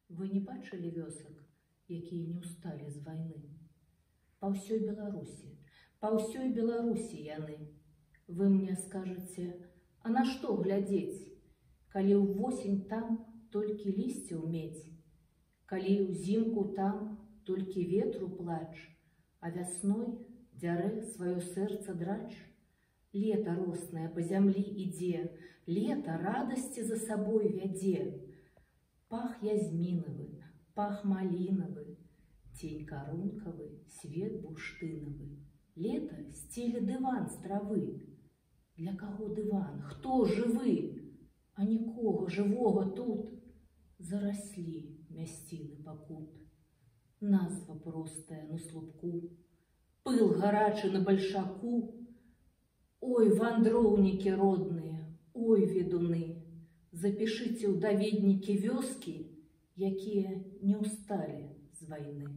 Вы не бачылі вёсак, якія не ўсталі з вайны? Па ўсёй Беларусі яны. Вы мне скажаце, а на што глядзець, калі ўвосень там толькі лісце ўмець, калі ўзімку там толькі ветру плач, а вясной дзярэ сваё сэрца драч? Лета роснае па зямлі ідзе, лета радасці за сабой вядзе. Пах язмінавы, пах малінавы, цень карункавы, свет бурштынавы. Лета сцеле дыван з травы. Для каго дыван? Хто жывы? А нікога жывога тут. Зараслі мясціны пакут. Назва простая на слупку, пыл гарачы на бальшаку. Ой, вандроўнікі родныя, ой, ведуны, запішыце ў даведнікі вёскі, якія не ўсталі з вайны.